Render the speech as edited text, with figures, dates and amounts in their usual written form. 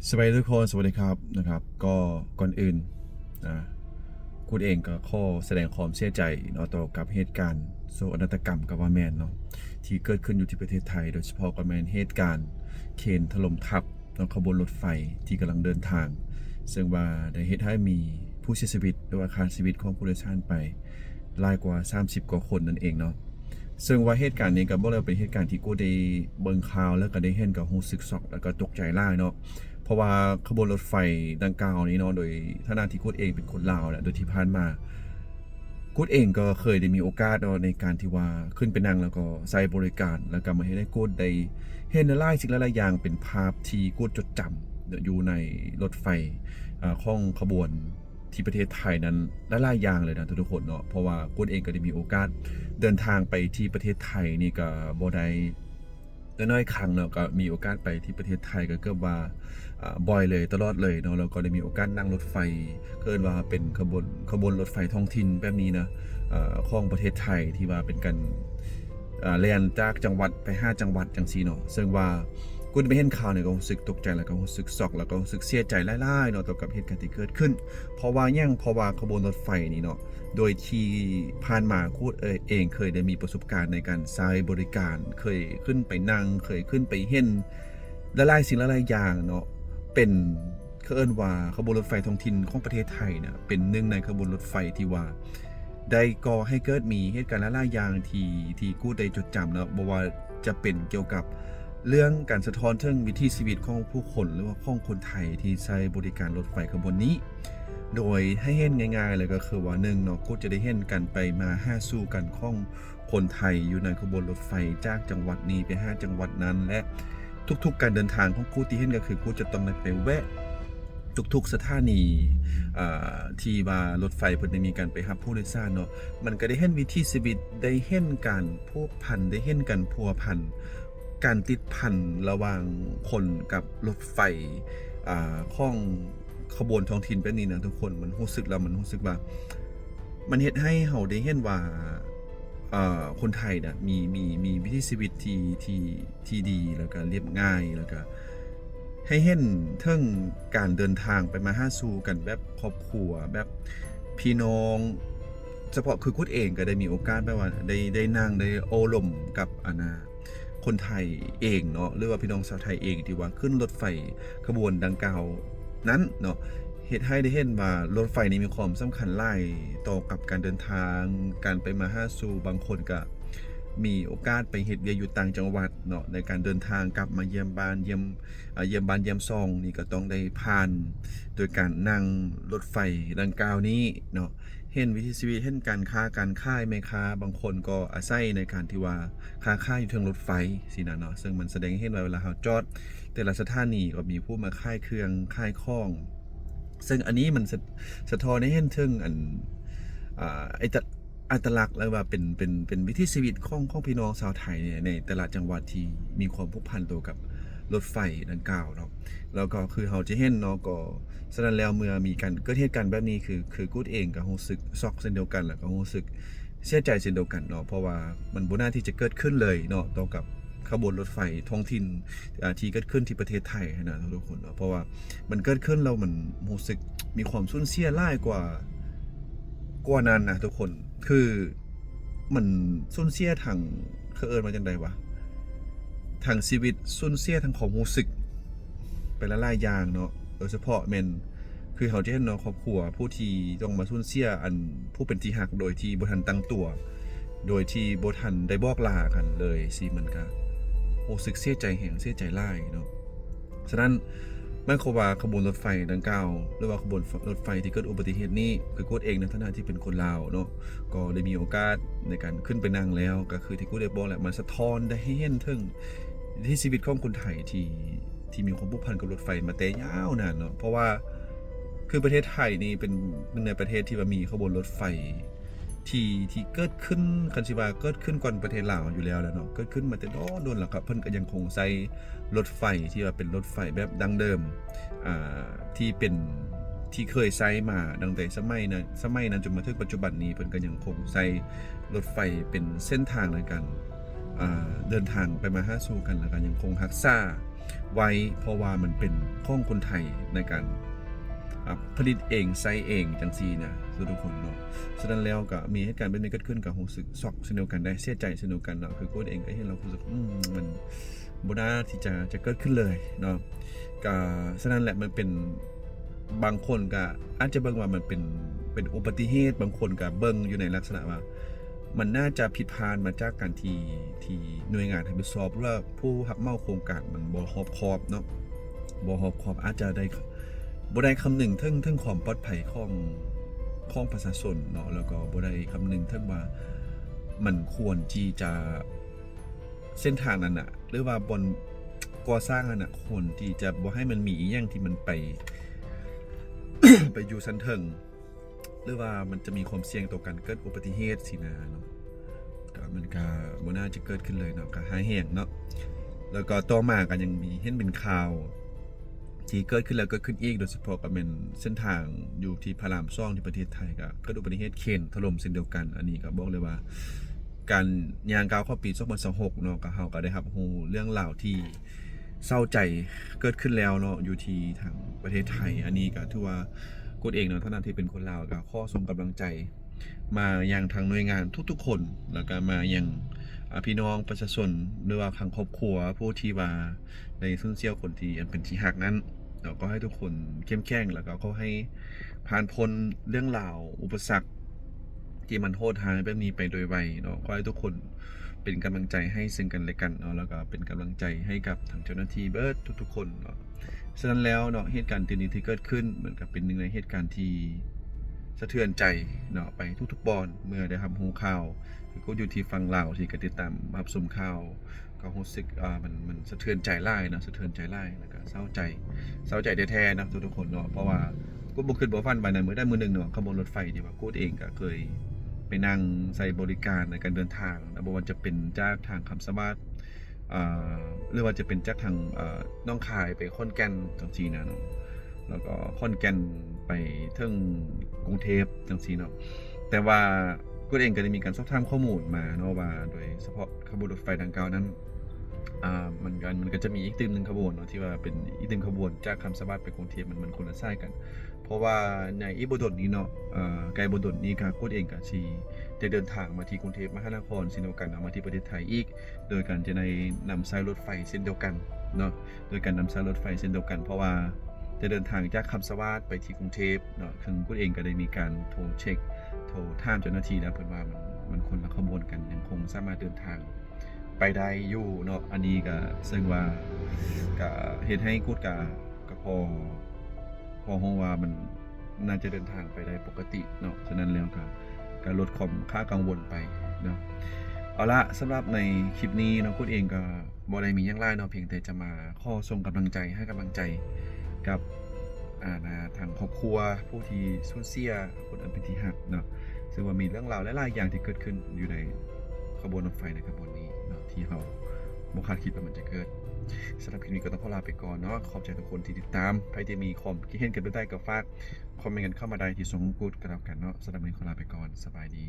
สวัสดีทุกคนสวัสดีครับก็ก่อนอื่นนะคุณเองก็ขอแสดงความเสียใจเนาะต่อกับเหตุการณ์โศกนาฏกรรมกับว่าแมนเนาะที่เกิดขึ้นอยู่ที่ประเทศไทยโดยเฉพาะกับแมนเหตุการณ์เคนถล่มทับเนาะขบวนรถไฟที่กำลังเดินทาง ซึ่งว่าได้เหตุให้มีผู้เสียชีวิตหรือว่าขาดชีวิตของผู้โดยสารไปหลายกว่า30กว่าคนนั่นเองเนาะซึ่งว่าเหตุการณ์นี้ก็บอกเลยเป็นเหตุการณ์ที่กูได้เบิ่งข่าวแล้วก็ได้เห็นก็รู้สึกช็อกแล้วก็ตกใจหลายเนาะ เพราะว่าขบวนรถไฟดังกล่าวนี้เนาะโดยท่านาที่กูดเองเป็นคนลาวแหละโดยที่ผ่านมากูดเองก็เคยได้มีโอกาสเนาะในการที่ว่าขึ้นไปนั่งแล้วก็ใช้บริการแล้วก็มาให้ได้กูดได้เห็นหลายสิ่งหลายอย่างเป็นภาพที่กูดจดจำอยู่ในรถไฟของขบวนที่ประเทศไทยนั้นหลายอย่างเลยนะทุกคนเนาะเพราะว่ากูดเองก็ได้มีโอกาสเดินทางไปที่ประเทศไทยนี่ก็บ่ได้น้อยครั้งเนาะก็มีโอกาสไปที่ประเทศไทยก็เกือบว่าบ่อยเลยตลอดเลยเนาะเราก็ได้มีโอกาสนั่งรถไฟเกินว่าเป็นขบวนรถไฟท้องถิ่นแบบนี้นะของประเทศไทยที่ว่าเป็นกันแล่นจากจังหวัดไป5จังหวัดจังซี่เนาะซึ่งว่ากูได้ไปเห็นข่าวเนี่ยก็รู้สึกตกใจแล้วก็รู้สึกช็อกแล้วก็รู้สึกเสียใจหลายๆเนาะต่อกับเหตุการณ์ที่เกิดขึ้นเพราะว่าขบวนรถไฟนี่เนาะโดยที่ผ่านมากูเองเคยได้มีประสบการณ์ในการใช้บริการเคยขึ้นไปนั่งเคยขึ้นไปเห็นหลายๆสิ่งหลายๆอย่างเนาะ เป็นเขาเอิ้นว่าขบวนรถไฟท้องถิ่นของประเทศไทยเนี่ยเป็นหนึ่งในขบวนรถไฟที่ว่าได้ก่อให้เกิดมีเหตุการณ์หลายๆอย่างที่กู้ได้จดจำเนาะบ่ว่าจะเป็นเกี่ยวกับเรื่องการสะท้อนถึงวิถีชีวิตของผู้คนหรือว่าของคนไทยที่ใช้บริการรถไฟขบวนนี้โดยให้เห็นง่ายๆเลยก็คือว่า1เนาะกูจะได้เห็นกันไปมาหาสู่กันของคนไทยอยู่ในขบวนรถไฟจากจังหวัดนี้ไป5จังหวัดนั้นและ ทุกๆการเดินทางของกูที่เห็นก็คือกูจะต้องไปแวะทุกๆสถานีที่ว่ารถไฟเพิ่นได้มีการไปรับผู้โดยสารเนาะมันก็ได้เห็นวิถีชีวิตได้เห็นการผูกพันได้เห็นการพัวพันการติดพันระหว่างคนกับรถไฟของขบวนท้องถิ่นแบบนี้นะทุกคนมันรู้สึกแล้วมันรู้สึกว่ามันเฮ็ดให้เราได้เห็นว่า คนไทยนะมีวิถีชีวิตที่ดีแล้วก็เรียบง่ายแล้วก็ให้เห็นเทิงการเดินทางไปมาหาสู่กันแบบครอบครัวแบบพี่น้องเฉพาะคือคุดเองก็ได้มีโอกาสแบบว่าได้นั่งได้โอ้ลมกับคนไทยเองเนาะหรือว่าพี่น้องชาวไทยเองที่ว่าขึ้นรถไฟขบวนดังกล่าวนั้นเนาะ เฮ็ดให้ได้เห็นว่ารถไฟนี่มีความสำคัญหลายต่อกับการเดินทางการไปมาหาสู่บางคนก็มีโอกาสไปเฮ็ดเวียกอยู่ต่างจังหวัดเนาะในการเดินทางกลับมาเยี่ยมบ้านเยี่ยมซ่องนี่ก็ต้องได้ผ่านโดยการนั่งรถไฟดังกล่าวนี้เนาะเห็นวิถีชีวิตเห็นการค้าการขายแม่ค้าบางคนก็อาศัยในการที่ว่าค้าขายอยู่เทิงรถไฟสินะเนาะซึ่งมันแสดงให้เห็นว่าเวลาเราจอดแต่ละสถานีก็มีผู้มาขายเครื่องขายของ ซึ่งอันนี้มันสะท้อนให้เห็นถึงไอ้อัตลักษณ์แล้วว่าเป็นวิถีชีวิตของพี่น้องชาวไทยเนี่ยในแต่ละจังหวัดที่มีความผูกพันตัวกับรถไฟดังกล่าวเนาะแล้วก็คือเราจะเห็นเนาะก็ฉะนั้นแล้วเมื่อมีการเกิดเหตุการณ์แบบนี้คือกูดเองก็รู้สึกช็อกเช่นเดียวกันแล้วก็รู้สึกเสียใจเช่นเดียวกันเนาะเพราะว่ามันบ่น่าที่จะเกิดขึ้นเลยเนาะต่อกับขบวนรถไฟท้องถิ่นที่เกิดขึ้นที่ประเทศไทยนะทุกคนเนาะเพราะว่ามันเกิดขึ้นแล้วมันรู้สึกมีความสูญเสียหลายกว่านั้นนะทุกคนคือมันสูญเสียทางเขาเอิ้นว่าจังไดวะทางชีวิตสูญเสียทางความรู้สึกไปหลายๆอย่างเนาะโดยเฉพาะแม่นคือเขาจะเห็นเนาะครอบครัวผู้ที่ต้องมาสูญเสียผู้เป็นที่รักโดยที่บ่ทันตั้งตัวโดยที่บ่ทันได้บอกลากันเลยสิมันก็รู้สึกเสียใจแฮงเสียใจหลายเนาะฉะนั้นหมายความว่าขบวนรถไฟดังกล่าวหรือว่าขบวนรถไฟที่เกิดอุบัติเหตุนี้คือกูดเองในฐานะที่เป็นคนลาวเนาะก็ได้มีโอกาสในการขึ้นไปนั่งแล้วก็คือที่กูได้บอกแหละมันสะท้อนได้ให้เห็นถึงที่ชีวิตของคนไทยที่มีความผูกพันกับรถไฟมาแต่ยาวนานเนาะเพราะว่าคือประเทศไทยนี่เป็นหนึ่งในประเทศที่ว่ามีขบวนรถไฟที่เกิดขึ้นคันสิว่าเกิดขึ้นก่อนประเทศลาวอยู่แล้วแหละเนาะเกิดขึ้นมาแต่โดนแล้วครับเพิ่นก็ยังคงใช้รถไฟที่ว่าเป็นรถไฟแบบดั้งเดิมที่เป็นที่เคยใช้มาตั้งแต่สมัยนั้นจนมาถึงปัจจุบันนี้เพิ่นก็ยังคงใช้รถไฟเป็นเส้นทางในการเดินทางไปมาหาสู่กันแล้วก็ยังคงรักษา ไว้เพราะว่ามันเป็นของคนไทยในการผลิตเองใช้เองจังซี่นะทุกคนเนาะฉะนั้นแล้วก็มีเหตุการณ์แบบนี้เกิดขึ้นก็รู้สึกช็อกเช่นเดียวกันได้เสียใจเช่นเดียวกันเนาะคือคนเองก็เห็นเรารู้สึกมันบ่น่าที่จะเกิดขึ้นเลยเนาะก็ฉะนั้นแหละมันเป็นบางคนก็อาจจะเบิ่งว่ามันเป็นอุบัติเหตุบางคนก็เบิ่งอยู่ในลักษณะว่ามันน่าจะผิดพลาดมาจากการที่หน่วยงานรับผิดชอบหรือว่าผู้รับเหมาโครงการมันบ่รอบคอบเนาะบ่รอบคอบอาจจะได้บ่ได้คำนึงถึงความปลอดภัยของประชาชนเนาะแล้วก็บ่ได้คำนึงถึงว่ามันควรที่จะเส้นทางนั้นน่ะหรือว่าบนก่อสร้างนั้นน่ะควรที่จะบ่ให้มันมีอิหยังที่มันไป ไปอยู่ชั้นเทิงหรือว่ามันจะมีความเสี่ยงต่อการเกิดอุบัติเหตุสินะเนาะก็มันก็บ่น่าจะเกิดขึ้นเลยเนาะก็หาแห่งเนาะแล้วก็ต่อมาก็ยังมีเห็นเป็นข่าวที่เกิดขึ้นแล้วเกิดขึ้นอีกโดยเฉพาะก็เป็นเส้นทางอยู่ที่พระราม2ที่ประเทศไทยก็เกิดอุบัติเหตุเคนถล่มเช่นเดียวกันอันนี้ก็บอกเลยว่าการย่างก้าวเข้าปี2026เนาะก็เฮาก็ได้รับรู้เรื่องราวที่เศร้าใจเกิดขึ้นแล้วเนาะอยู่ที่ทางประเทศไทยอันนี้ก็ถือว่ากูเองเนาะเท่านั้นที่เป็นคนลาวก็ขอส่งกำลังใจมายังทางหน่วยงานทุกๆคนแล้วก็มายังพี่น้องประชาชนหรือว่าทางครอบครัวผู้ที่ว่าในสูญเสียคนที่อันเป็นที่ฮักนั้นเราก็ให้ทุกคนเข้มแข็งแล้วก็ขอให้ผ่านพ้นเรื่องราวอุปสรรคที่มันโหดร้ายแบบนี้ไปโดยไวเนาะขอให้ทุกคนเป็นกำลังใจให้ซึ่งกันและกันเนาะแล้วก็เป็นกำลังใจให้กับทางเจ้าหน้าที่เบิร์ดทุกๆคนเนาะฉะนั้นแล้วเนาะเหตุการณ์ที่เกิดขึ้นเหมือนกับเป็นหนึ่งในเหตุการณ์ที่สะเทือนใจเนาะไปทุกๆบอนเมื่อได้รับรู้ข่าวคือก็อยู่ที่ฟังลาวที่ก็ติดตามรับชมข่าวก็รู้สึกมันสะเทือนใจหลายเนาะสะเทือนใจหลายแล้วก็เศร้าใจแท้ๆนะทุกๆคนเนาะเพราะว่ากูบ่คิดบ่ฝันไปนั้นมื้อใดมื้อหนึงเนาะขบวนรถไฟที่ว่ากูเองก็เคยไปนั่งใช้บริการในการเดินทางนะบ่ว่าจะเป็นจากทางคำสะมาดหรือว่าจะเป็นจากทางหนองคายไปขอนแก่นจังซี่นะเนาะแล้วก็ขอนแก่นไปถึงกรุงเทพจังซี่เนาะแต่ว่ากูเองก็ได้มีการสอบถามข้อมูลมาเนาะว่าโดยเฉพาะขบวนรถไฟดังกล่าวนั้นมันก็จะมีอีกตึมหนึ่งขบวนเนาะที่ว่าเป็นอีกตึมขบวนจากคำสะบัดไปกรุงเทพมันคนละสายกันเพราะว่าในอีบ่ดนนี้เนาะไกลบ่ดนนี้ก็กูเองก็สิได้เดินทางมาที่กรุงเทพมหานครเช่นเดียวกันมาที่ประเทศไทยอีกโดยการจะได้นำสายรถไฟเช่นเดียวกันเนาะโดยการนำสายรถไฟเช่นเดียวกันเพราะว่าจะเดินทางจากคำสะบัดไปที่กรุงเทพเนาะซึ่งกูเองก็ได้มีการโทรเช็คโทรถามเจ้าหน้าที่แล้วเพิ่นว่ามันคนละขบวนกันยังคงสามารถเดินทางไปได้อยู่เนาะอันนี้ก็ซึ่งว่าก็เฮ็ดให้กูก็พอฮู้ว่ามันน่าจะเดินทางไปได้ปกติเนาะฉะนั้นแล้วก็ลดความค่ากังวลไปเนาะเอาละสำหรับในคลิปนี้เนาะกูเองก็บ่ได้มีหยังหลายเนาะเพียงแต่จะมาขอส่งกำลังใจให้กำลังใจกับทางครอบครัวผู้ที่สูญเสียคนอันเป็นที่รักเนาะซึ่งว่ามีเรื่องราวหลายๆอย่างที่เกิดขึ้นอยู่ในขบวนรถไฟในขบวนนี้เนาะที่เราบ่คาดคิดว่ามันจะเกิดสำหรับคลิปนี้ก็ต้องขอลาไปก่อนเนาะขอบใจทุกคนที่ติดตามใครที่มีความคิดเห็นกันได้ก็ฝากคอมเมนต์กันเข้ามาได้ที่ช่องกู๊ดกันแล้วกันเนาะสำหรับวันนี้ขอลาไปก่อนสบายดี